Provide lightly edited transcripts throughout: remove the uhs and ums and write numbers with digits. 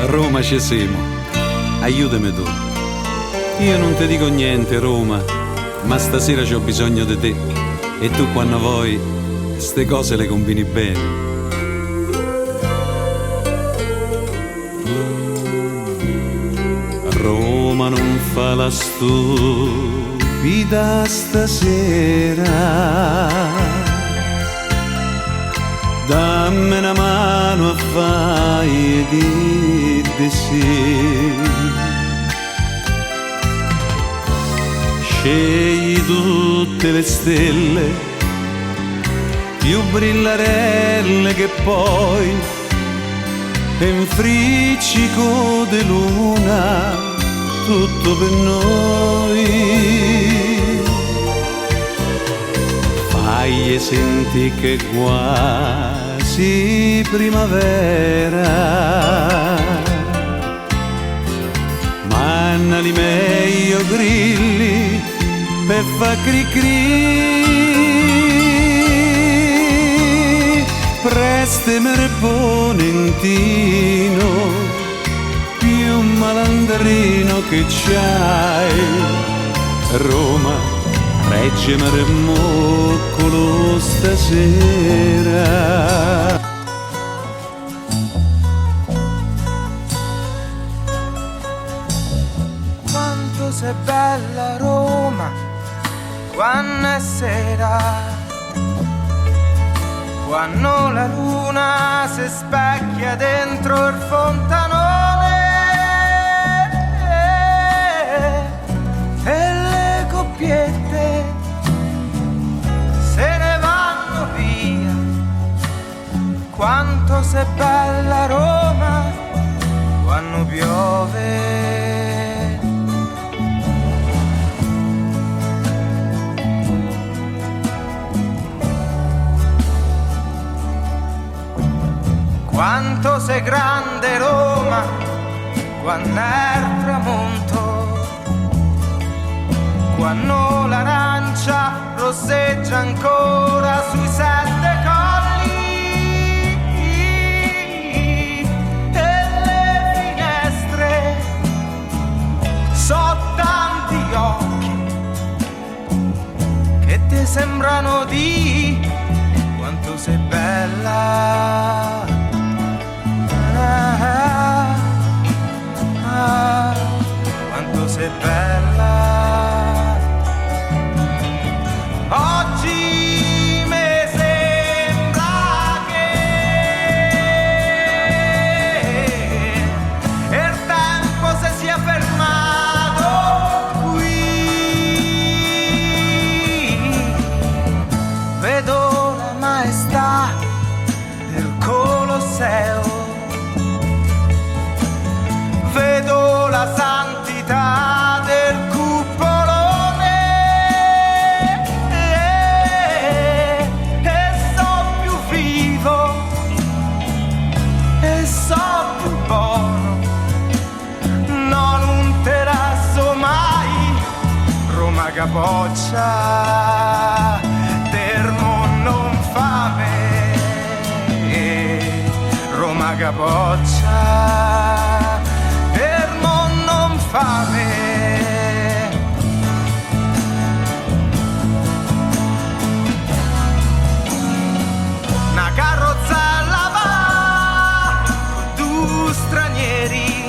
A Roma ci siamo, aiutami tu. Io non ti dico niente, Roma, ma stasera c'ho bisogno di te. E tu quando vuoi, ste cose le combini bene. Roma non fa la stupida stasera. Dammi una mano a fare di sì. Scegli tutte le stelle più brillarelle che poi e un friccico di luna tutto per noi. Fai senti che quasi primavera, mannali meglio grilli per fa cri cri. Prestami ponentino più malandrino che c'hai, Roma. Reggimi il moccolo stasera. Quanto sei bella Roma, quando è sera, quando la luna si specchia dentro il fontanone e le coppiette se ne vanno via. Quanto sei bella Roma quando piove. Quanto sei grande Roma quando è il tramonto, quando l'arancia rosseggia ancora sui 7 colli e le finestre so tanti occhi che ti sembrano di quanto sei bella. Quanto sei bella. Oggi mi sembra che il tempo si sia fermato qui. Vedo la maestà del Colosseo, vedo la santità del cupolone e so più vivo e so più buono. Non un terrazzo mai, Roma capoccia, termo non fame, Roma capoccia. Una carrozza alla va, due stranieri,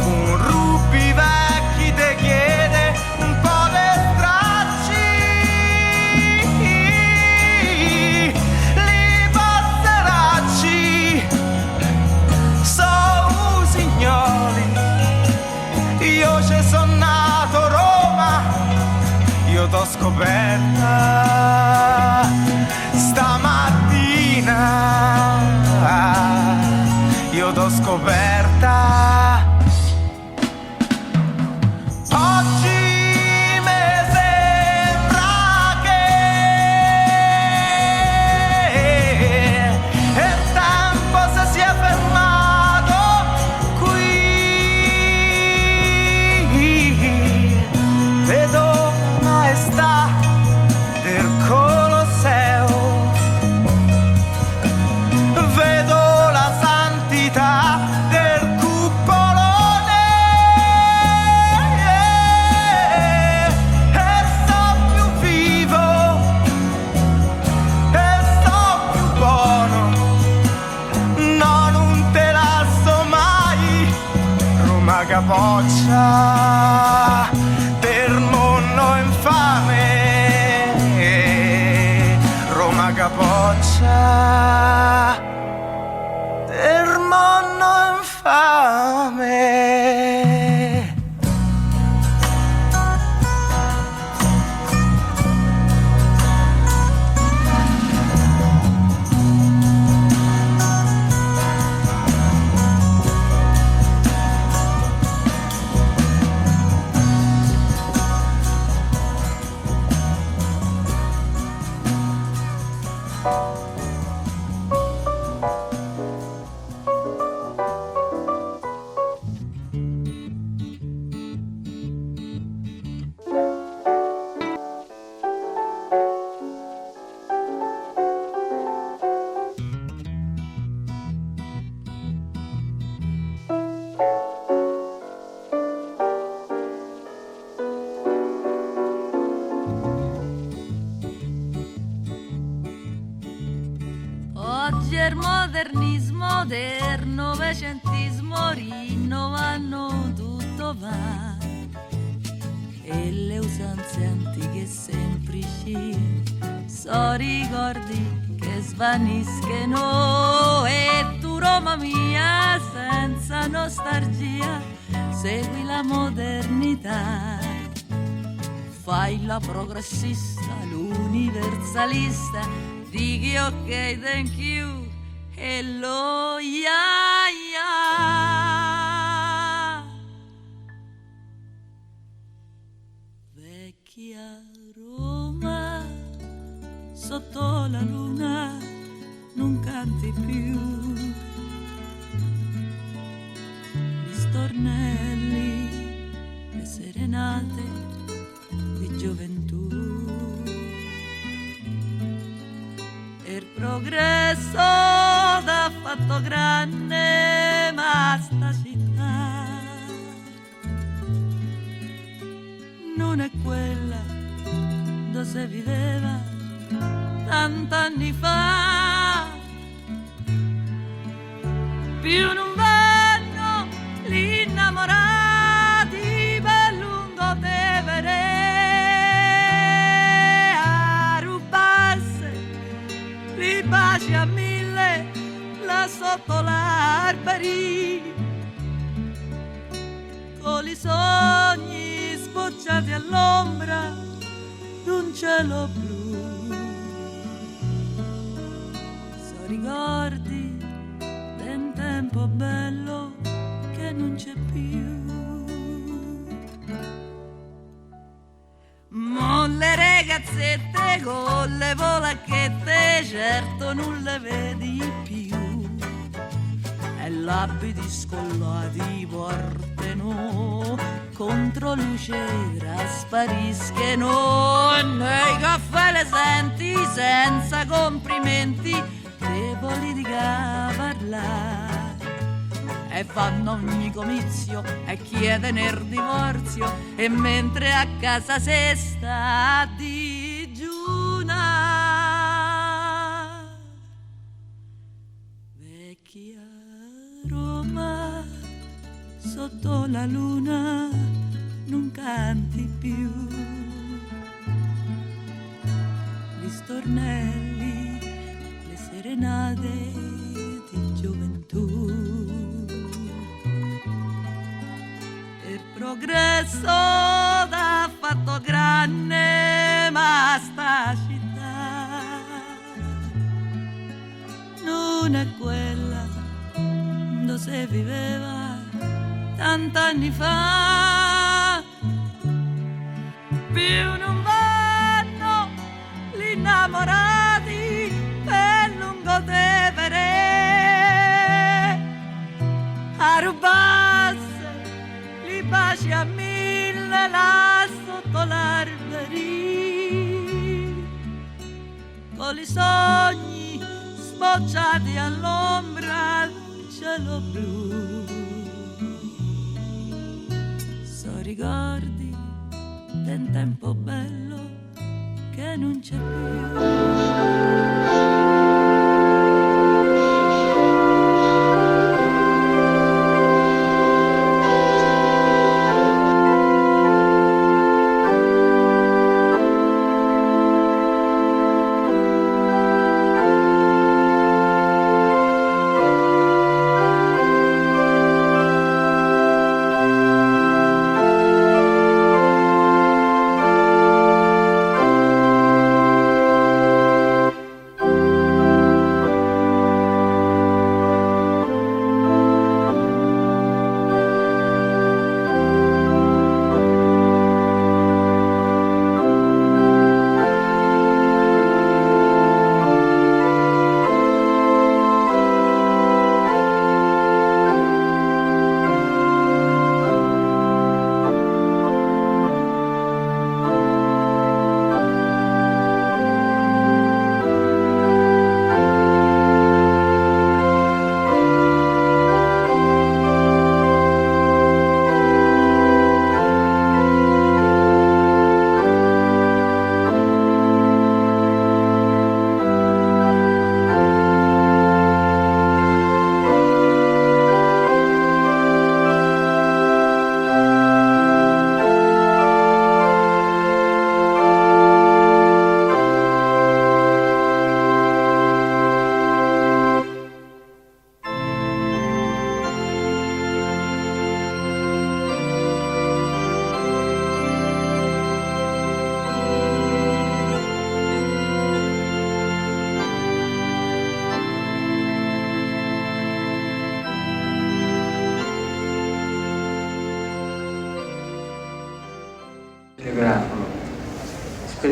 un rubi vecchi te chiede un po' di stracci, li passeracci, so signori. Io ci sono nato Roma, io t'ho scoperta stamattina, io t'ho scoperta. Oggi mi sembra che il tempo si sia fermato qui. Vedo maestà del Colosseo, vedo la santità faccia del mondo infame. Oggi il modernismo del novecentismo rinnovano tutto va e le usanze antiche semplici so ricordi che svaniscono e tu Roma mia senza nostalgia segui la modernità. Fai la progressista, l'universalista, dighi ok, thank you, hello, yeah, yeah. Vecchia Roma, sotto la luna non canti più gli stornelli, le serenate di gioventù. Il progresso t'ha fatto grande, ma sta città non è quella dove si viveva tant'anni fa. Più non vanno gli innamorati per lungo Tevere a rubarsi li baci a mille là sotto l'alberi, con i sogni sbocciati all'ombra d'un cielo blu. So ricordi d'un tempo bello che non c'è più. Mo le ragazzette con le polacchette certo non le vedi più e l'abiti scollati portano contro lucera spariscono e nei caffè le senti senza complimenti le politica parlare e fanno ogni comizio e chiedono il divorzio e mentre a casa se sta a digiuna. Vecchia Roma, sotto la luna non canti più gli stornelli, le serenate di gioventù. Il progresso t'ha fatto grande, ma sta città non è quella dove si viveva tant'anni fa. Più non vanno gli innamorati per lungo Tevere a rubarsi li baci a mille là sotto l'alberi, con i sogni sbocciati all'ombra del cielo blu. So ricordi del tempo bello che non c'è più.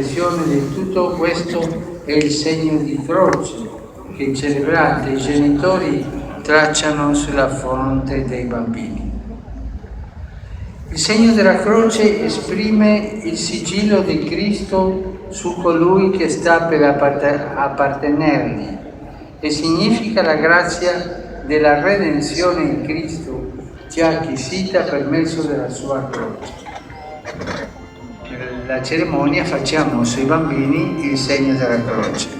espressione di tutto questo è il segno di croce che i celebranti, i genitori, tracciano sulla fronte dei bambini. Il segno della croce esprime il sigillo di Cristo su colui che sta per appartenergli e significa la grazia della redenzione in Cristo già acquisita per mezzo della sua croce. Per la cerimonia facciamo sui bambini il segno della croce.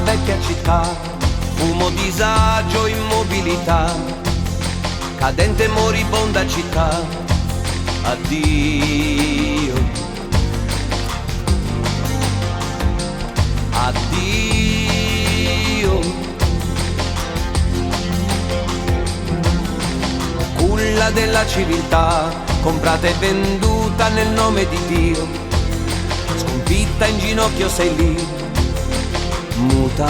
Vecchia città, fumo, disagio, immobilità, cadente moribonda città, addio, addio. Culla della civiltà, comprata e venduta nel nome di Dio, sconfitta in ginocchio sei lì, muta,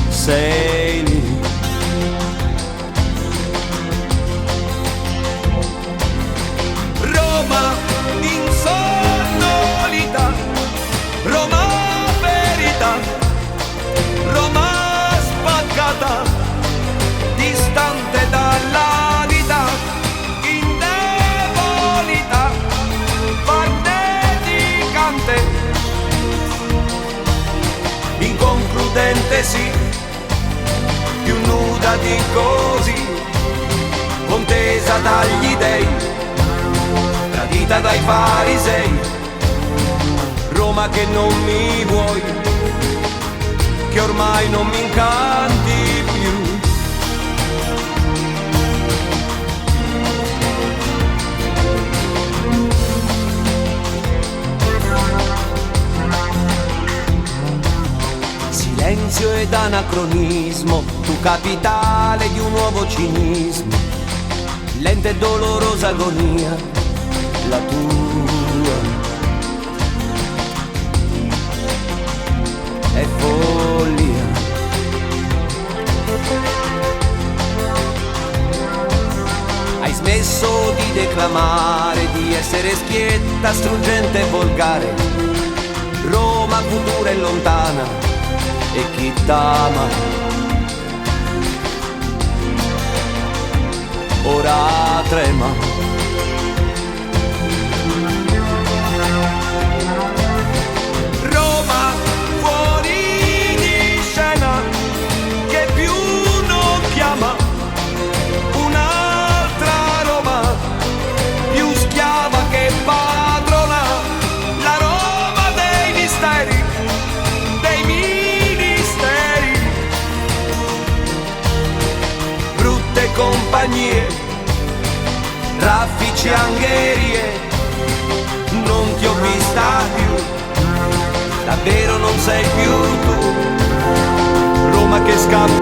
sei lì. Roma insonnolita, Roma verità, Roma spaccata, distante dalla vita, indebolita, inconcludente sì, più nuda di così, contesa dagli dei, tradita dai farisei. Roma che non mi vuoi, che ormai non mi incanti più. Silenzio ed anacronismo, tu capitale di un nuovo cinismo, lenta e dolorosa agonia, la tua è follia. Hai smesso di declamare, di essere schietta, struggente e volgare. Roma futura e lontana, e chi t'ama ora trema. Roma fuori di scena, che più non chiama, un'altra Roma, più schiava che padrona, la Roma dei misteri, dei ministeri, brutte compagnie, traffici, angherie, non ti ho vista più, davvero non sei più tu, Roma che scappa.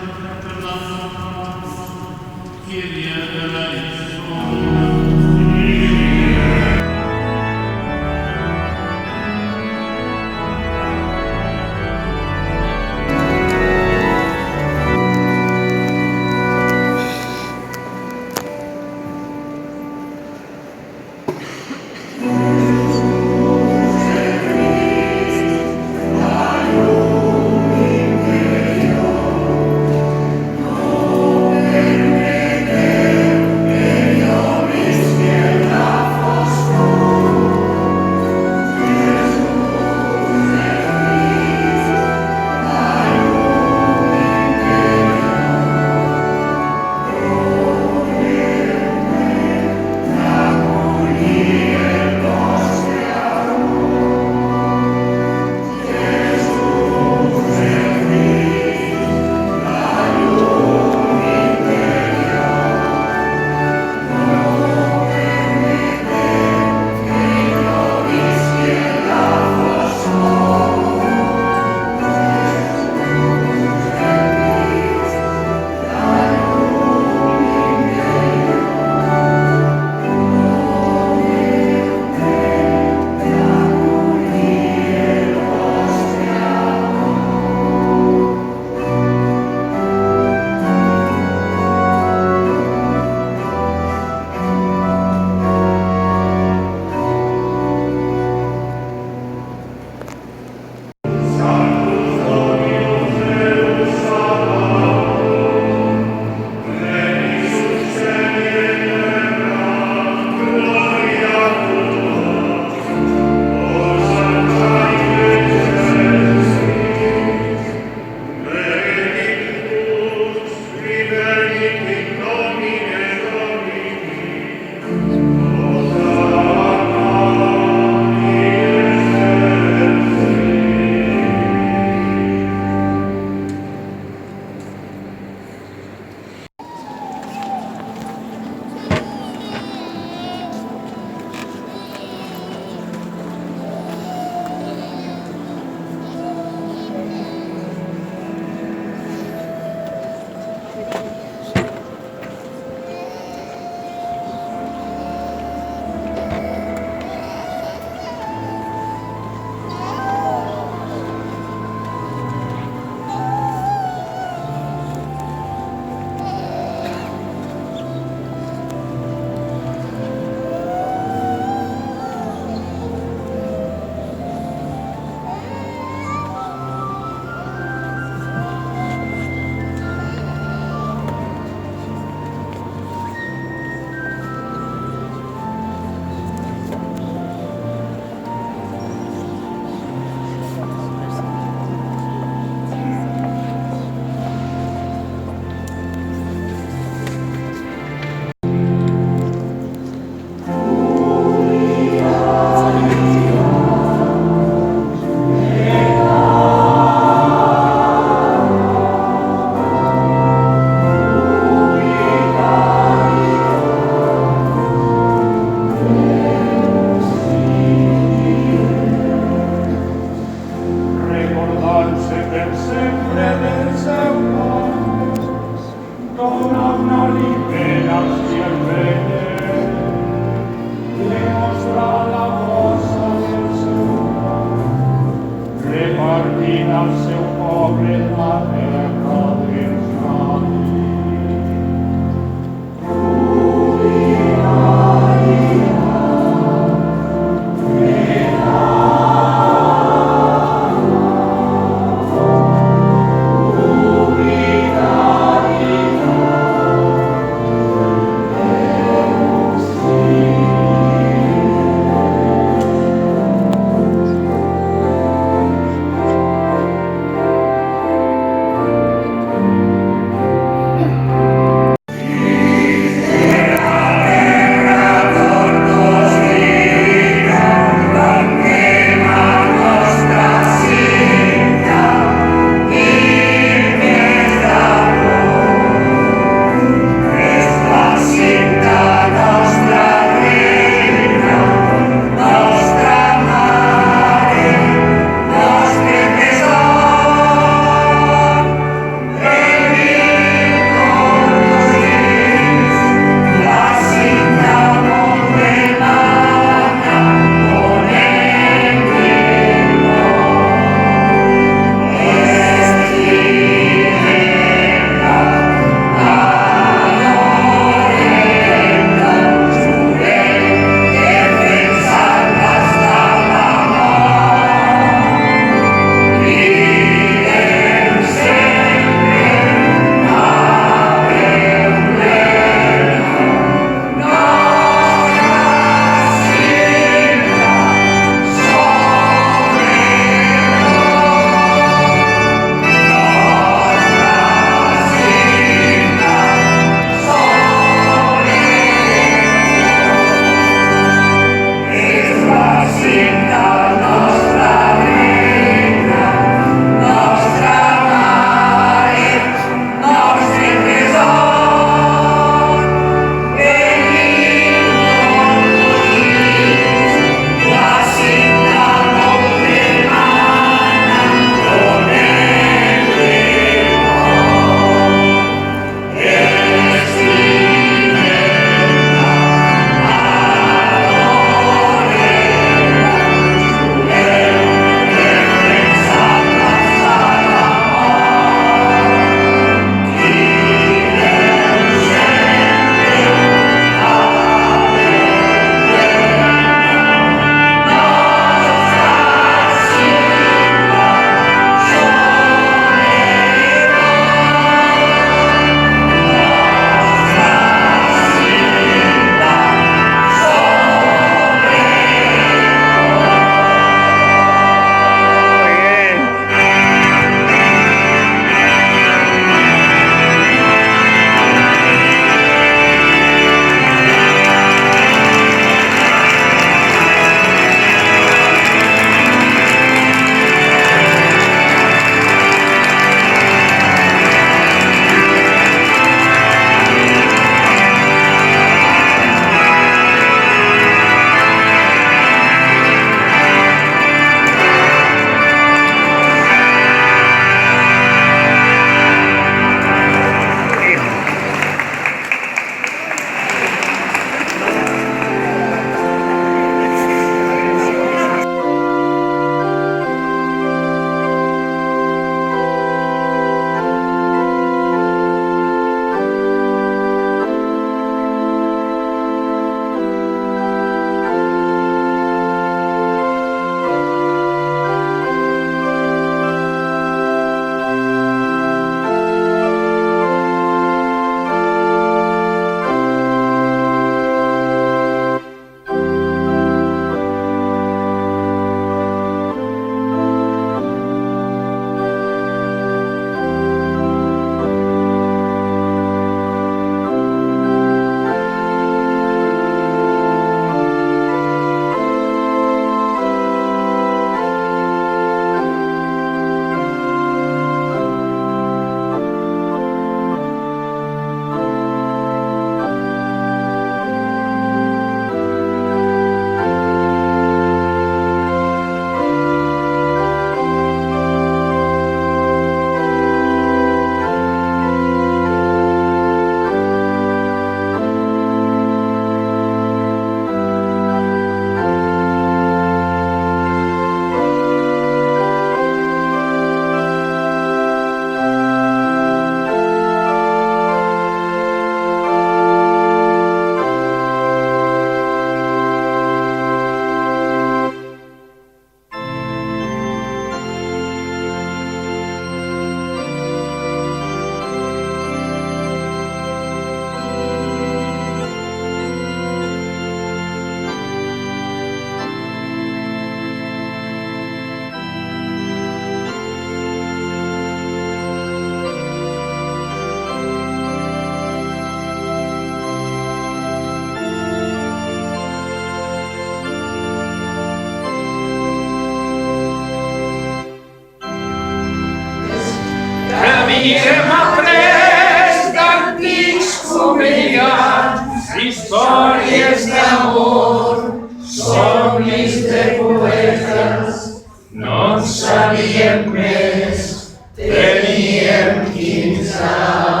ma prestantis comedians, historias de amor, somnis de poetes, non sabíem més, teníem 15 anys.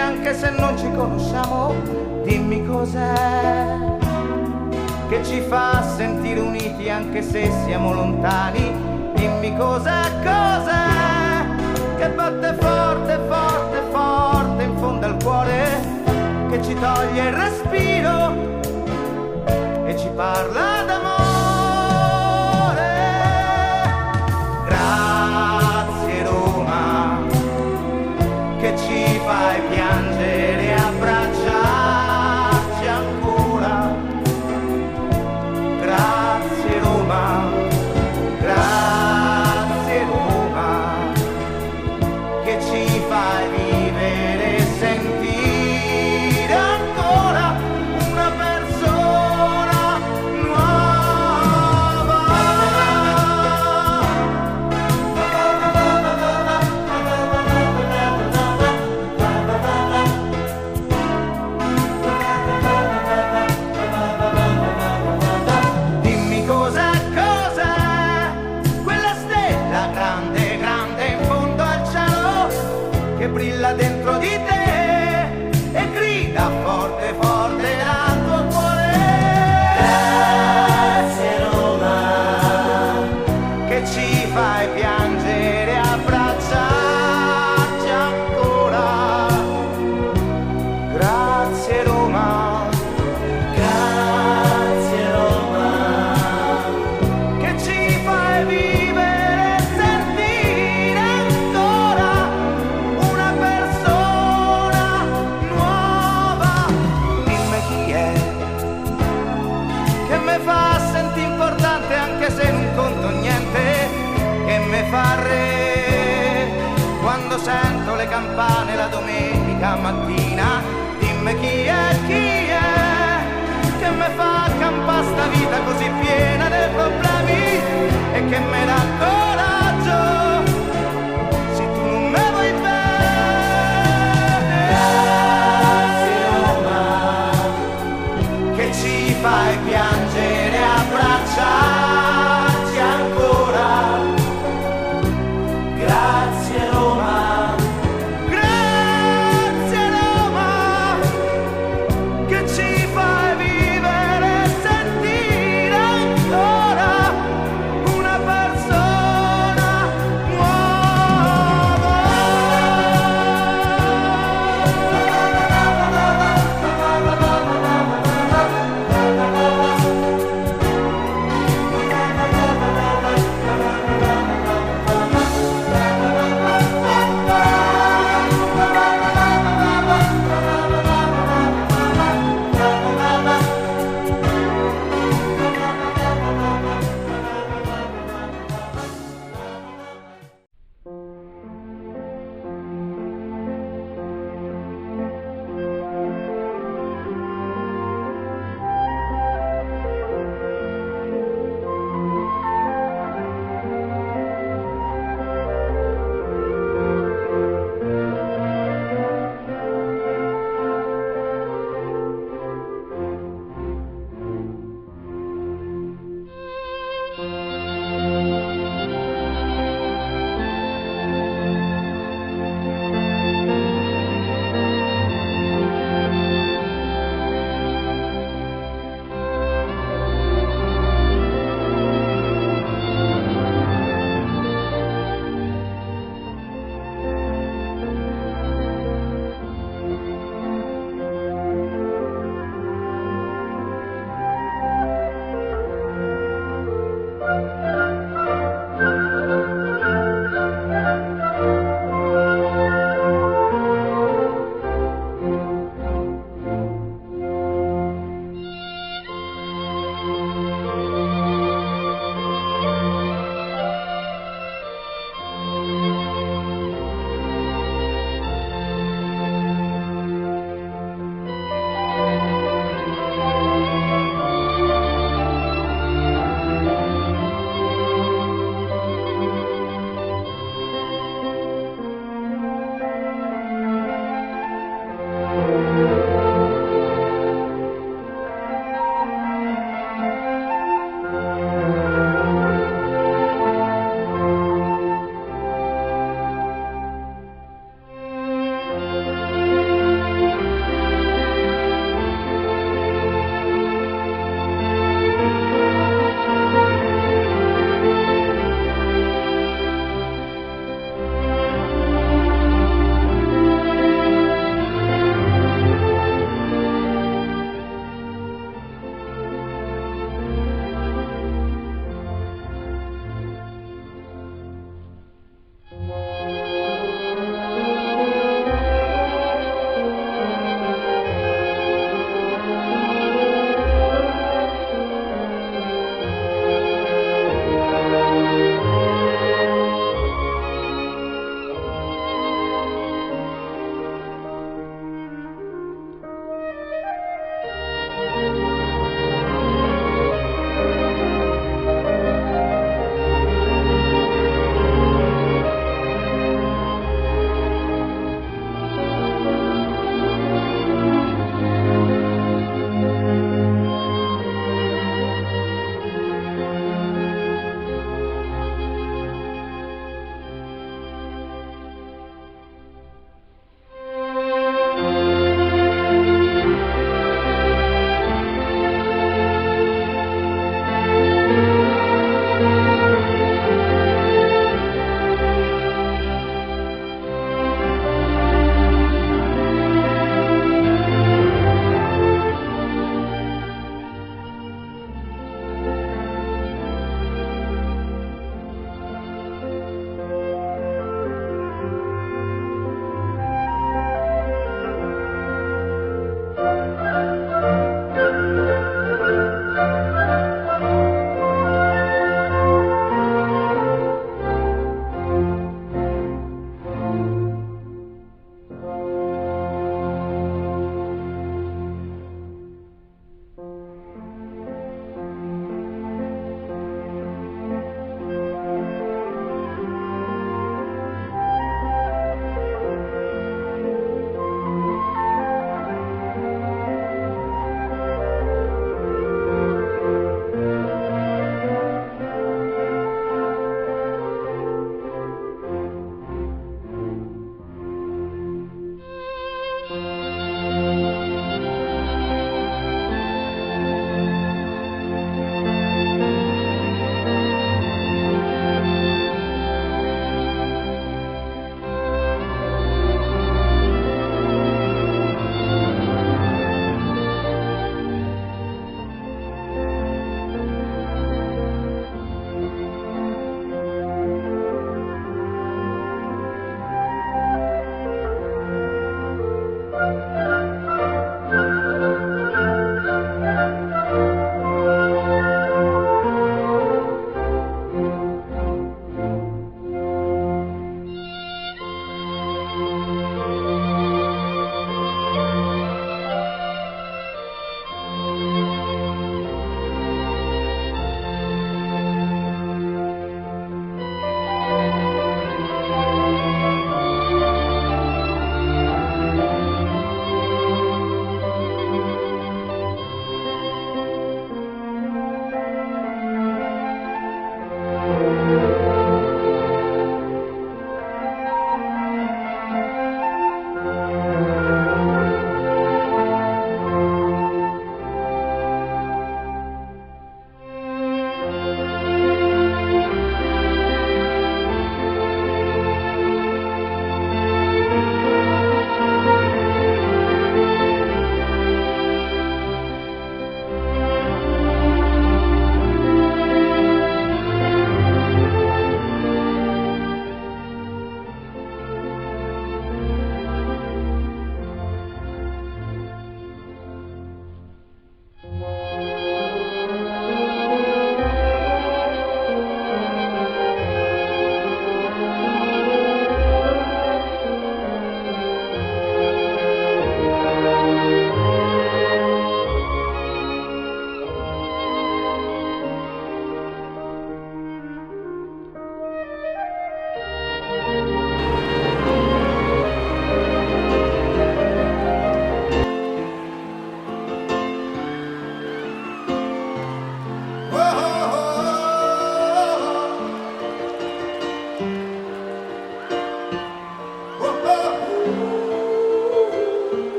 Anche se non ci conosciamo, dimmi cos'è che ci fa sentire uniti anche se siamo lontani. Dimmi cos'è, cos'è che batte forte, forte, forte in fondo al cuore, che ci toglie il respiro e ci parla d'amore. Grazie Roma, che ci fai piangere e abbracciarci ancora. Grazie Roma, grazie Roma, che ci fai vivere e sentire ancora una persona nuova. le campane la domenica mattina. Dimmi chi è che mi fa campare sta vita così piena di problemi e che mi dà coraggio se tu non me vuoi bene. Grazie Roma, che ci fai piangere e abbracciarci ancora. Grazie Roma, grazie Roma, che ci fai vivere e sentire ancora una persona.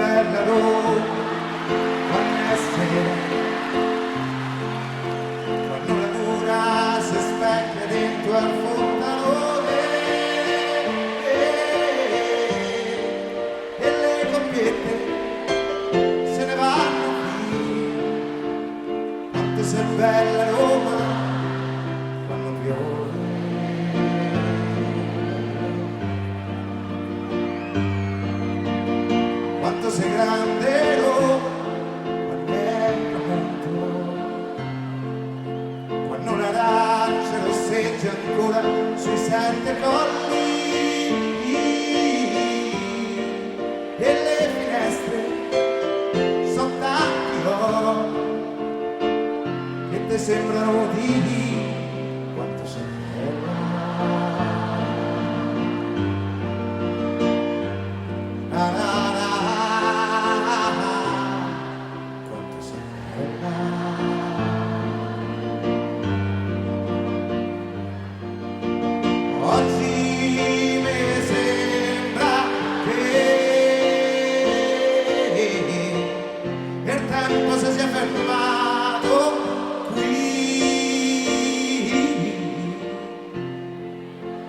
bella Roma, quando è sera, quando la luna si specchia dentro al fontanone e le coppiette se ne vanno via. Quanto sei bella Roma quando piove. Quanto sei grande Roma quando è il tramonto, quando l'arancia rosseggia ancora sui 7 colli e le finestre sono tanti che ti sembrano di quanto sei bella. Na, na, na. Oggi mi sembra che il tempo si sia fermato qui,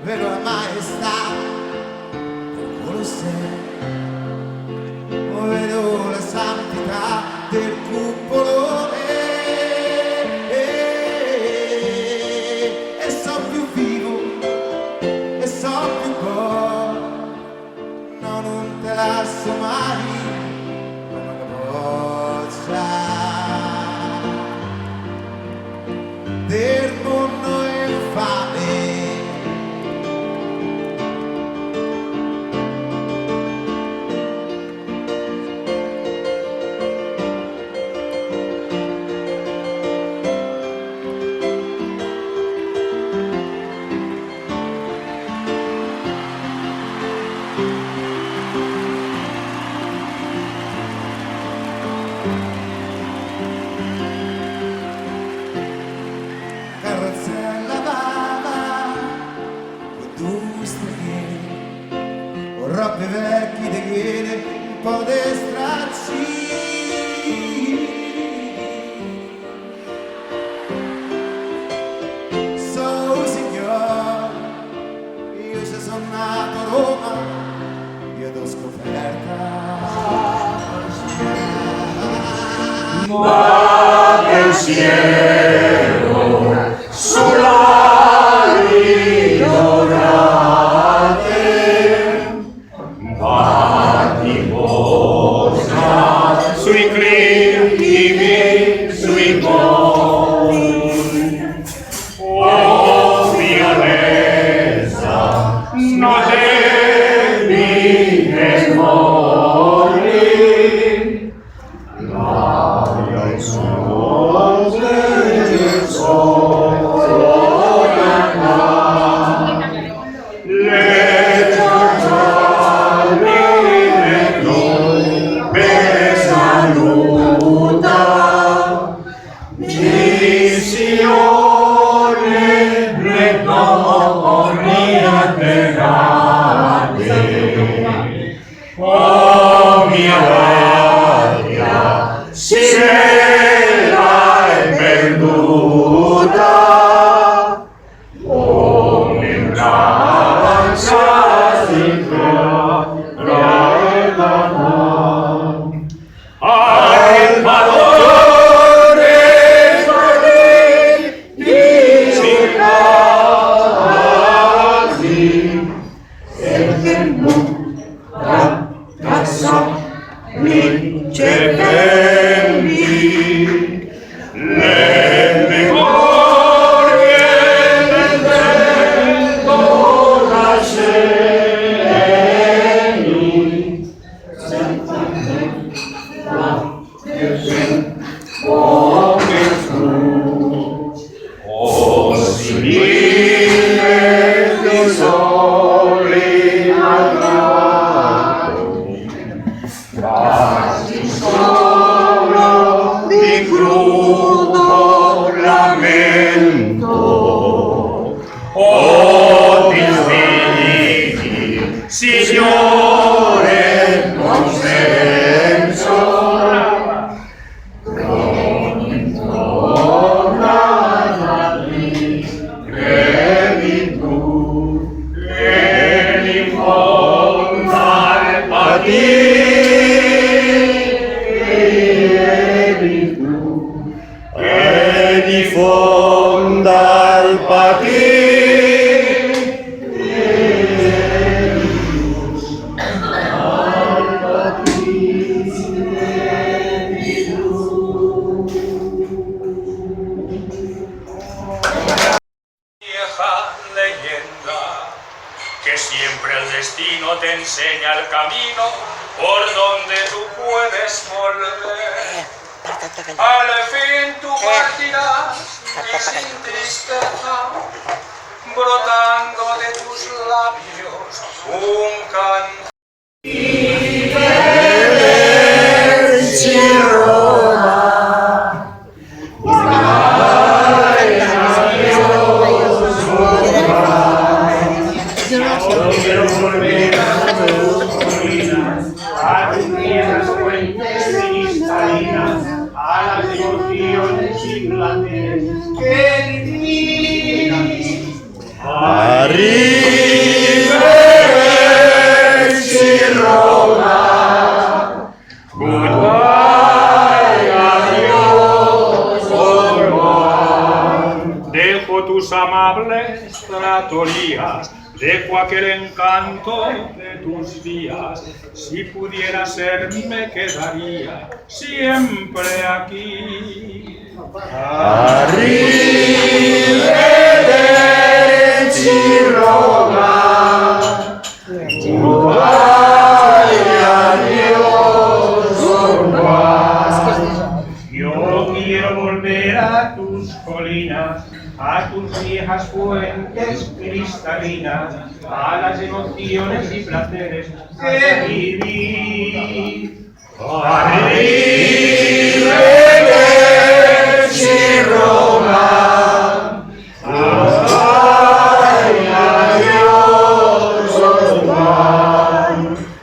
vedo la maestà del Colosseo, vedo la santità del cupolone e so più vivo e so più buono, no, non te lascio mai una capoccia del mondo infame. Carrozzella bava con due stranieri, con robe vecchie di chiede, un po' di stracci. So signor, io se sono nato a Roma, io t'ho scoperta. Ma pensiero sull'ali dorate, ma di cosa sui climi, sui moli, oh violenza, non devi che mori. Oh mia patria, se l'hai perduta, come un'ancia si trova, hai il valore di casi e che non ricevendi le memorie del tempo lascieni senza me la come tu o si vive di soli quasi solo di crudo lamento, oh distinti, Signore, non sei puedes volver. Al fin tú partirás y sin tristeza, brotando de tus labios un canto. Quiero volver a tus colinas, a tus tierras fuentes cristalinas, a las emociones sin placeres que viví. Arrivederci Roma, goodbye, adiós, au revoir. Dejo tus amables tratorías, dejo aquel encanto de tus días. Si pudiera ser, me quedaría siempre aquí. Arrivederci Roma, goodbye, adiós, au revoir. Yo quiero volver a tus colinas, a tus viejas fuentes cristalinas, a las emociones y placeres que viví. Arrivederci Roma, ay, adiós, au revoir.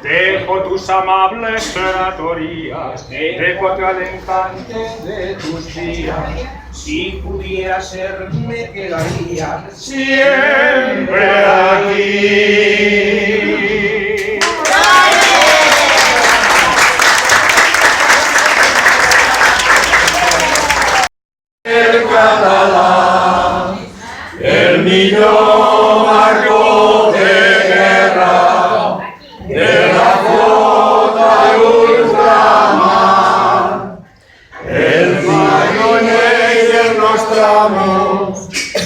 Dejo tus amables tratorías, dejo el encanto de tus días. Si pudiera ser, me quedaría siempre aquí. El catalán, el millor marco de guerra, de la flota ultramar, el marinero del nostre amor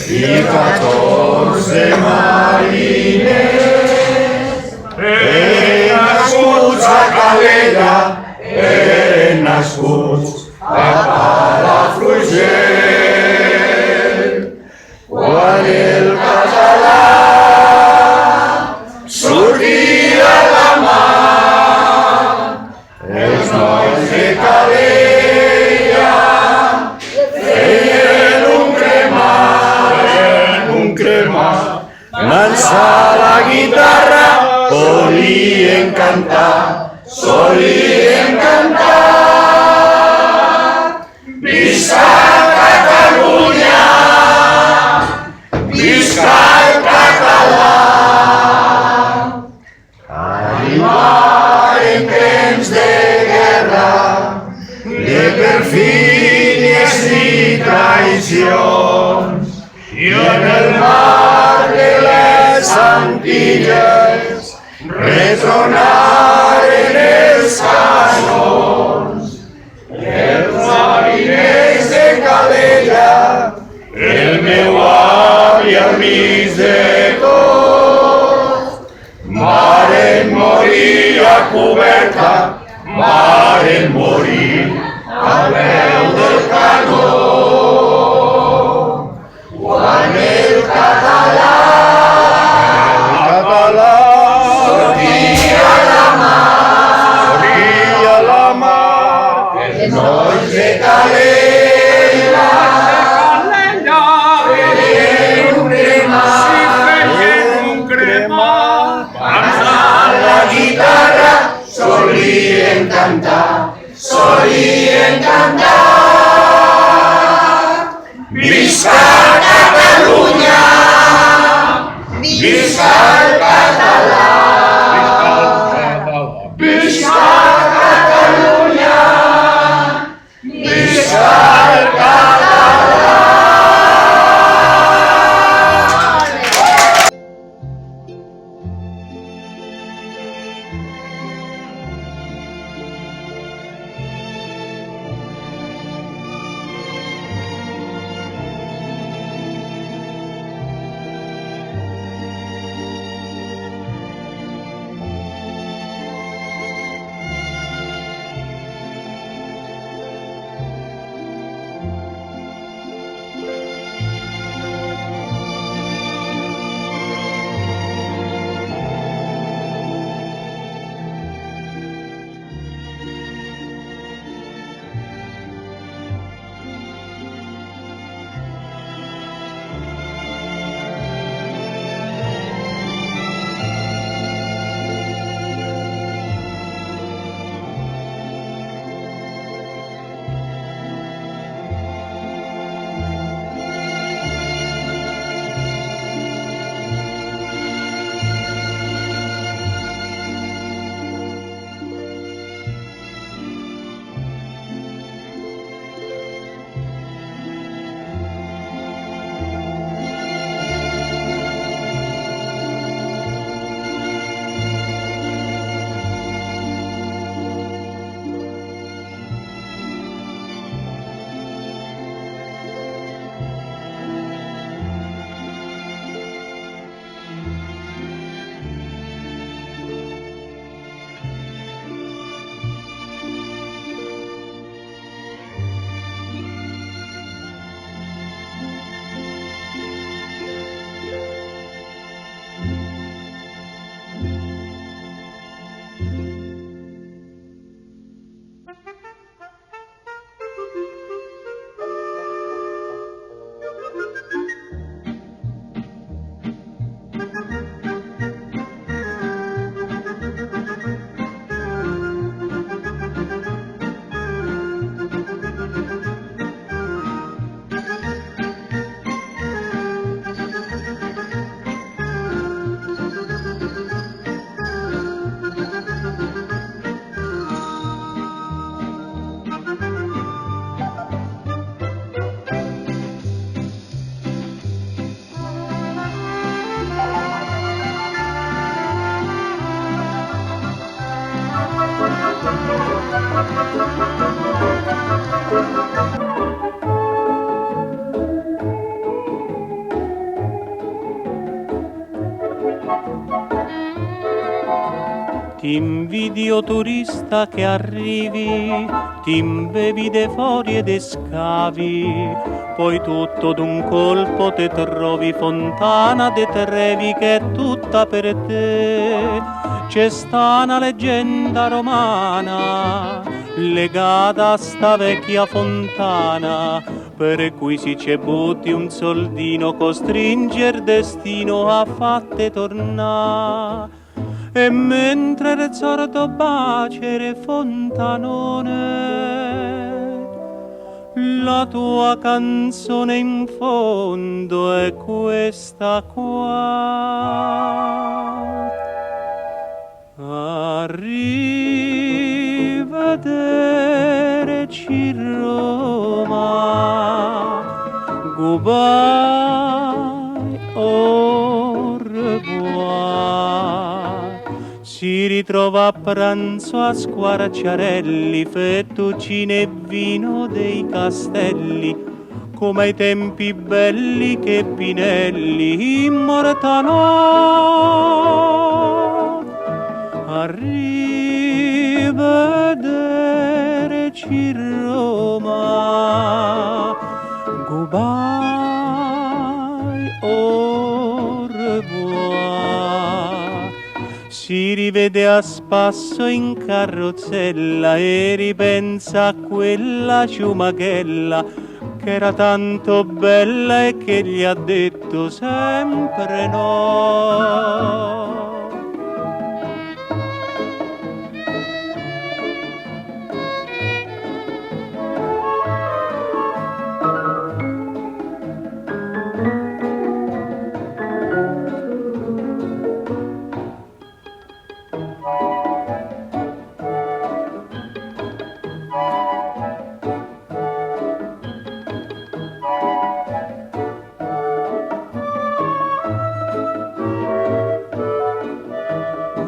i 14 mariners. Eren nascuts a Calella, eren nascuts a Palafrugell. Quan el català sortia a la mar, els nois de Calella feien un cremar, llançar la guitarra, solien cantar. Visca Catalunya, visca el català. Arribar en temps de guerra, de perfídies i traïcions, i en el mar de les Antilles retronaren els canons. Els mariners de Calella, el meu avi al mig de tot, varen morir a coberta, varen morir a peu del canó. Quan el català sortia a la mar, els nois de Calella feien un cremar, alçant la guitarra, solien cantar. Visca Catalunya, visca el català, visca Catalunya, visca el català. Ti invidio turista che arrivi, ti imbevi de fuori ed scavi, poi tutto d'un colpo te trovi fontana de Trevi che è tutta per te. C'è sta una leggenda romana legata a sta vecchia fontana, per cui si ci butti un soldino, costringe il destino a fatte tornare. E mentre il sordo bacere fontanone, la tua canzone in fondo è questa qua. Arrivederci Roma, goodbye, au revoir. Si ritrova a pranzo a Squarciarelli, fettuccine e vino dei castelli, come ai tempi belli che Pinelli immortalò. Arrivederci Roma, goodbye, au revoir. Si rivede a spasso in carrozzella e ripensa a quella ciumachella che era tanto bella e che gli ha detto sempre no.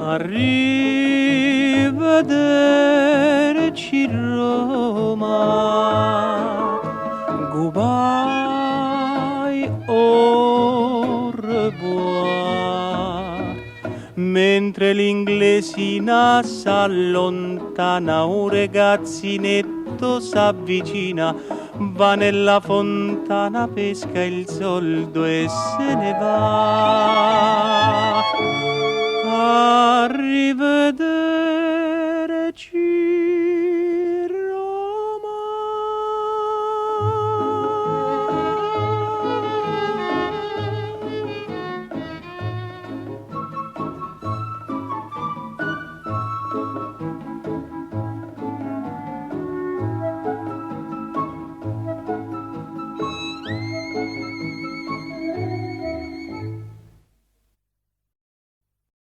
Arrivederci Roma, goodbye, au revoir. Mentre l'inglesina s'allontana, un ragazzinetto s'avvicina, va nella fontana, pesca il soldo e se ne va. Arrivederci